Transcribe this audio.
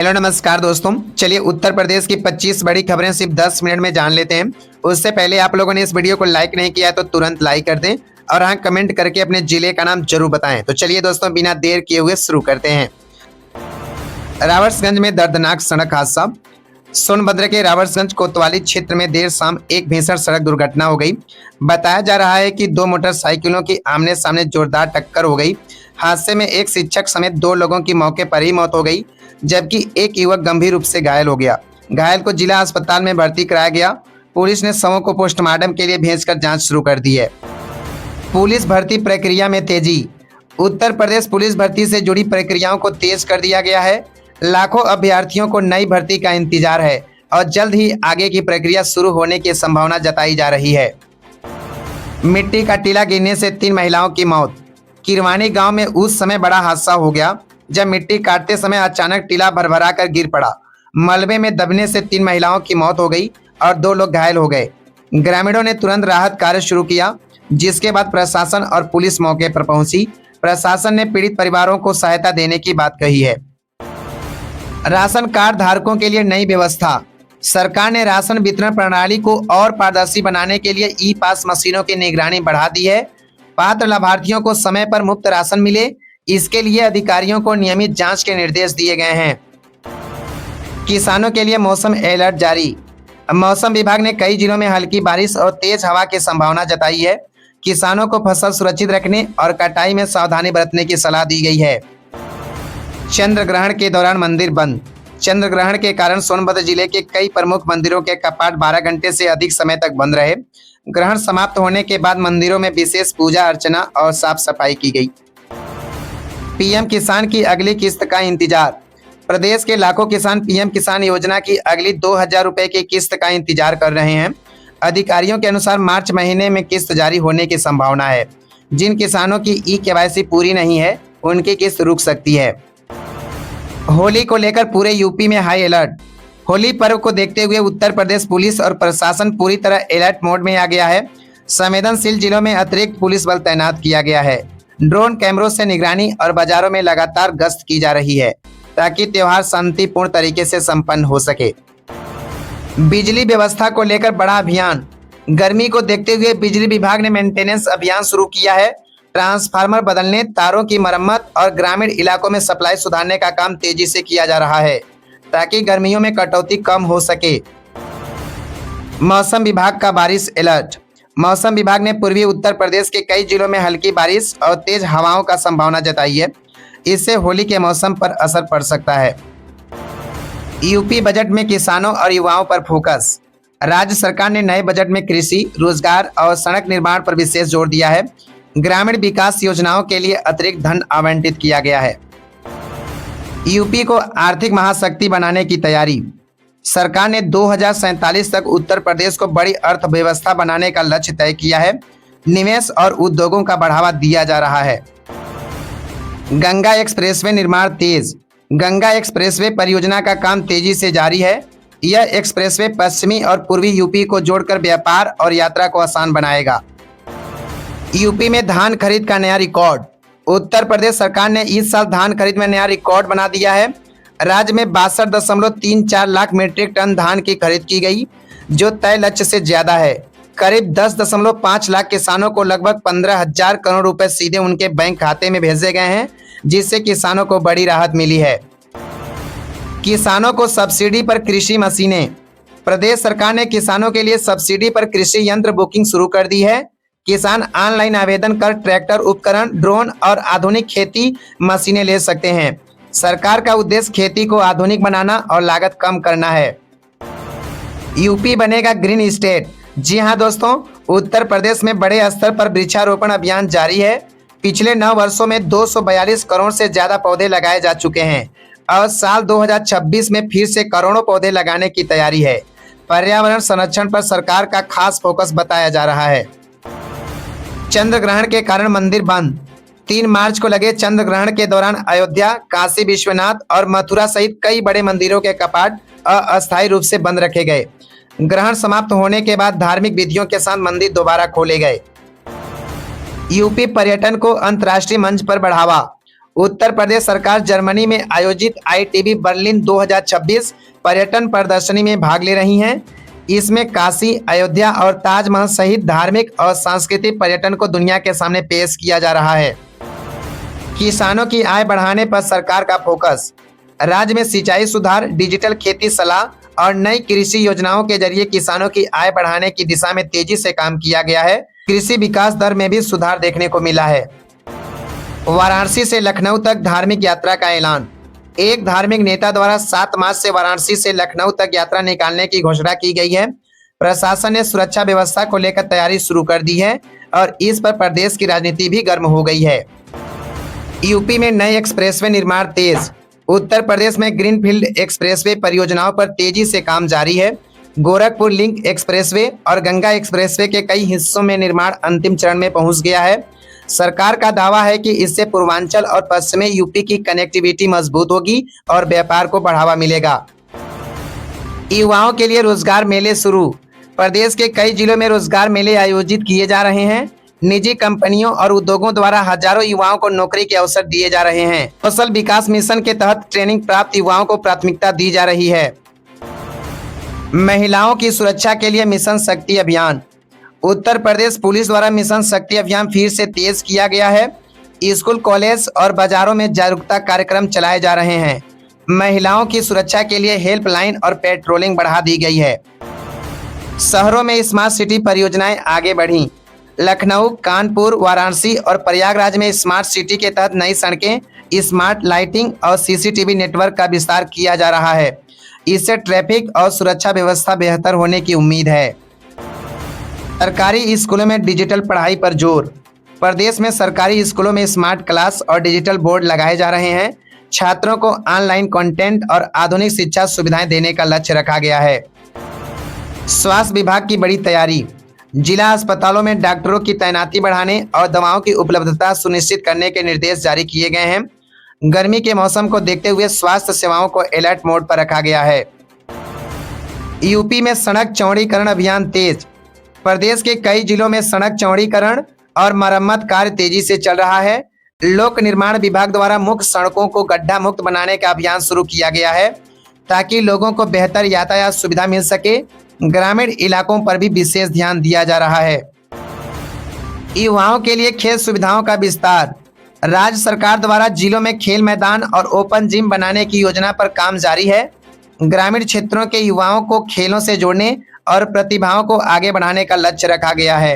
Hello नमस्कार दोस्तों, चलिए उत्तर प्रदेश की 25 बड़ी खबरें सिर्फ 10 मिनट में जान लेते हैं। उससे पहले आप लोगों ने इस वीडियो को लाइक नहीं किया तो तुरंत लाइक कर दें और हाँ, कमेंट करके अपने जिले का नाम जरूर बताएं। तो चलिए दोस्तों, बिना देर किए हुए शुरू करते हैं। रावर्सगंज में दर्दनाक सड़क हादसा। सोनभद्र के रावर्सगंज कोतवाली क्षेत्र में देर शाम एक भीषण सड़क दुर्घटना हो गई। बताया जा रहा है कि दो मोटरसाइकिलों की आमने सामने जोरदार टक्कर हो गई। हादसे में एक शिक्षक समेत दो लोगों की मौके पर ही मौत हो गई, जबकि एक युवक गंभीर रूप से घायल हो गया। घायल को जिला अस्पताल में भर्ती कराया गया। पुलिस ने शवों को पोस्टमार्टम के लिए भेजकर जांच शुरू कर दी है। पुलिस भर्ती प्रक्रिया में तेजी। उत्तर प्रदेश पुलिस भर्ती से जुड़ी प्रक्रियाओं को तेज कर दिया गया है। लाखों अभ्यर्थियों को नई भर्ती का इंतजार है और जल्द ही आगे की प्रक्रिया शुरू होने की संभावना जताई जा रही है। मिट्टी का टीला गिरने से 3 महिलाओं की मौत। किरवानी गांव में उस समय बड़ा हादसा हो गया जब मिट्टी काटते समय अचानक टीला भरभरा कर गिर पड़ा। मलबे में दबने से 3 महिलाओं की मौत हो गई और 2 लोग घायल हो गए। ग्रामीणों ने तुरंत राहत कार्य शुरू किया, जिसके बाद प्रशासन और पुलिस मौके पर पहुंची। प्रशासन ने पीड़ित परिवारों को सहायता देने की बात कही है। राशन कार्ड धारकों के लिए नई व्यवस्था। सरकार ने राशन वितरण प्रणाली को और पारदर्शी बनाने के लिए ई पास मशीनों की निगरानी बढ़ा दी है। पात्र लाभार्थियों को समय पर मुफ्त राशन मिले, इसके लिए अधिकारियों को नियमित जांच के निर्देश दिए गए हैं। किसानों के लिए मौसम अलर्ट जारी। मौसम विभाग ने कई जिलों में हल्की बारिश और तेज हवा की संभावना जताई है। किसानों को फसल सुरक्षित रखने और कटाई में सावधानी बरतने की सलाह दी गई है। चंद्र ग्रहण के दौरान मंदिर बंद। चंद्र ग्रहण के कारण सोनभद्र जिले के कई प्रमुख मंदिरों के कपाट 12 घंटे से अधिक समय तक बंद रहे। ग्रहण समाप्त होने के बाद मंदिरों में विशेष पूजा अर्चना और साफ सफाई की गई। पीएम किसान की अगली किस्त का इंतजार। प्रदेश के लाखों किसान पीएम किसान योजना की अगली 2000 रुपए की किस्त का इंतजार कर रहे हैं। अधिकारियों के अनुसार मार्च महीने में किस्त जारी होने की संभावना है। जिन किसानों की ई-केवाईसी पूरी नहीं है, उनकी किस्त रुक सकती है। होली को लेकर पूरे यूपी में हाई अलर्ट। होली पर्व को देखते हुए उत्तर प्रदेश पुलिस और प्रशासन पूरी तरह अलर्ट मोड में आ गया है। संवेदनशील जिलों में अतिरिक्त पुलिस बल तैनात किया गया है। ड्रोन कैमरों से निगरानी और बाजारों में लगातार गश्त की जा रही है ताकि त्योहार शांतिपूर्ण तरीके से संपन्न हो सके। बिजली व्यवस्था को लेकर बड़ा अभियान। गर्मी को देखते हुए बिजली विभाग ने मेंटेनेंस अभियान शुरू किया है। ट्रांसफार्मर बदलने, तारों की मरम्मत और ग्रामीण इलाकों में सप्लाई सुधारने का काम तेजी से किया जा रहा है ताकि गर्मियों में कटौती कम हो सके। मौसम विभाग का बारिश अलर्ट। मौसम विभाग ने पूर्वी उत्तर प्रदेश के कई जिलों में हल्की बारिश और तेज हवाओं का संभावना जताई है। इससे होली के मौसम पर असर पड़ सकता है। यूपी बजट में किसानों और युवाओं पर फोकस। राज्य सरकार ने नए बजट में कृषि, रोजगार और सड़क निर्माण पर विशेष जोर दिया है। ग्रामीण विकास योजनाओं के लिए अतिरिक्त धन आवंटित किया गया है। यूपी को आर्थिक महाशक्ति बनाने की तैयारी। सरकार ने 2047 तक उत्तर प्रदेश को बड़ी अर्थव्यवस्था बनाने का लक्ष्य तय किया है। निवेश और उद्योगों का बढ़ावा दिया जा रहा है। गंगा एक्सप्रेसवे निर्माण तेज। गंगा एक्सप्रेसवे परियोजना का काम तेजी से जारी है। यह एक्सप्रेसवे पश्चिमी और पूर्वी यूपी को जोड़कर व्यापार और यात्रा को आसान बनाएगा। यूपी में धान खरीद का नया रिकॉर्ड। उत्तर प्रदेश सरकार ने इस साल धान खरीद में नया रिकॉर्ड बना दिया है। राज्य में 62.34 लाख मीट्रिक टन धान की खरीद की गई, जो तय लक्ष्य से ज्यादा है। करीब 10.5 लाख किसानों को लगभग 15,000 करोड़ रुपए सीधे उनके बैंक खाते में भेजे गए हैं, जिससे किसानों को बड़ी राहत मिली है। किसानों को सब्सिडी पर कृषि मशीनें। प्रदेश सरकार ने किसानों के लिए सब्सिडी पर कृषि यंत्र बुकिंग शुरू कर दी है। किसान ऑनलाइन आवेदन कर ट्रैक्टर, उपकरण, ड्रोन और आधुनिक खेती मशीनें ले सकते हैं। सरकार का उद्देश्य खेती को आधुनिक बनाना और लागत कम करना है। यूपी बनेगा ग्रीन स्टेट। जी हां दोस्तों, उत्तर प्रदेश में बड़े स्तर पर वृक्षारोपण अभियान जारी है। पिछले 9 वर्षों में 242 करोड़ से ज्यादा पौधे लगाए जा चुके हैं और साल 2026 में फिर से करोड़ों पौधे लगाने की तैयारी है। पर्यावरण संरक्षण पर सरकार का खास फोकस बताया जा रहा है। चंद्र ग्रहण के कारण मंदिर बंद। 3 मार्च को लगे चंद्र ग्रहण के दौरान अयोध्या, काशी विश्वनाथ और मथुरा सहित कई बड़े मंदिरों के कपाट अस्थायी रूप से बंद रखे गए। ग्रहण समाप्त होने के बाद धार्मिक विधियों के साथ मंदिर दोबारा खोले गए। यूपी पर्यटन को अंतर्राष्ट्रीय मंच पर बढ़ावा। उत्तर प्रदेश सरकार जर्मनी में आयोजित ITB बर्लिन 2026 पर्यटन प्रदर्शनी में भाग ले रही हैं। इसमें काशी, अयोध्या और ताजमहल सहित धार्मिक और सांस्कृतिक पर्यटन को दुनिया के सामने पेश किया जा रहा है। किसानों की आय बढ़ाने पर सरकार का फोकस। राज्य में सिंचाई सुधार, डिजिटल खेती सलाह और नई कृषि योजनाओं के जरिए किसानों की आय बढ़ाने की दिशा में तेजी से काम किया गया है। कृषि विकास दर में भी सुधार देखने को मिला है। वाराणसी से लखनऊ तक धार्मिक यात्रा का ऐलान। एक धार्मिक नेता द्वारा 7 मार्च से वाराणसी से लखनऊ तक यात्रा निकालने की घोषणा की गई है। प्रशासन ने सुरक्षा व्यवस्था को लेकर तैयारी शुरू कर दी है और इस पर प्रदेश की राजनीति भी गर्म हो गई है। यूपी में नए एक्सप्रेसवे निर्माण तेज। उत्तर प्रदेश में ग्रीनफील्ड एक्सप्रेसवे परियोजनाओं पर तेजी से काम जारी है। गोरखपुर लिंक एक्सप्रेसवे और गंगा एक्सप्रेसवे के कई हिस्सों में निर्माण अंतिम चरण में पहुंच गया है। सरकार का दावा है कि इससे पूर्वांचल और पश्चिमी यूपी की कनेक्टिविटी मजबूत होगी और व्यापार को बढ़ावा मिलेगा। युवाओं के लिए रोजगार मेले शुरू। प्रदेश के कई जिलों में रोजगार मेले आयोजित किए जा रहे हैं। निजी कंपनियों और उद्योगों द्वारा हजारों युवाओं को नौकरी के अवसर दिए जा रहे हैं। कौशल विकास मिशन के तहत ट्रेनिंग प्राप्त युवाओं को प्राथमिकता दी जा रही है। महिलाओं की सुरक्षा के लिए मिशन शक्ति अभियान। उत्तर प्रदेश पुलिस द्वारा मिशन शक्ति अभियान फिर से तेज किया गया है। स्कूल, कॉलेज और बाजारों में जागरूकता कार्यक्रम चलाए जा रहे हैं। महिलाओं की सुरक्षा के लिए हेल्पलाइन और पेट्रोलिंग बढ़ा दी गई है। शहरों में स्मार्ट सिटी परियोजनाएं आगे बढ़ी। लखनऊ, कानपुर, वाराणसी और प्रयागराज में स्मार्ट सिटी के तहत नई सड़कें, स्मार्ट लाइटिंग और CCTV नेटवर्क का विस्तार किया जा रहा है। इससे ट्रैफिक और सुरक्षा व्यवस्था बेहतर होने की उम्मीद है। सरकारी स्कूलों में डिजिटल पढ़ाई पर जोर। प्रदेश में सरकारी स्कूलों में स्मार्ट क्लास और डिजिटल बोर्ड लगाए जा रहे हैं। छात्रों को ऑनलाइन कंटेंट और आधुनिक शिक्षा सुविधाएं देने का लक्ष्य रखा गया है। स्वास्थ्य विभाग की बड़ी तैयारी। जिला अस्पतालों में डॉक्टरों की तैनाती बढ़ाने और दवाओं की उपलब्धता सुनिश्चित करने के निर्देश जारी किए गए हैं। गर्मी के मौसम को देखते हुए स्वास्थ्य सेवाओं को अलर्ट मोड पर रखा गया है। यूपी में सड़क चौड़ीकरण अभियान तेज। प्रदेश के कई जिलों में सड़क चौड़ीकरण और मरम्मत कार्य तेजी से चल रहा है। लोक निर्माण विभाग द्वारा मुख्य सड़कों को गड्ढा मुक्त बनाने का अभियान शुरू किया गया है ताकि लोगों को बेहतर यातायात सुविधा मिल सके। ग्रामीण इलाकों पर भी विशेष ध्यान दिया जा रहा है। युवाओं के लिए खेल सुविधाओं का विस्तार। राज्य सरकार द्वारा जिलों में खेल मैदान और ओपन जिम बनाने की योजना पर काम जारी है। ग्रामीण क्षेत्रों के युवाओं को खेलों से जोड़ने और प्रतिभाओं को आगे बढ़ाने का लक्ष्य रखा गया है।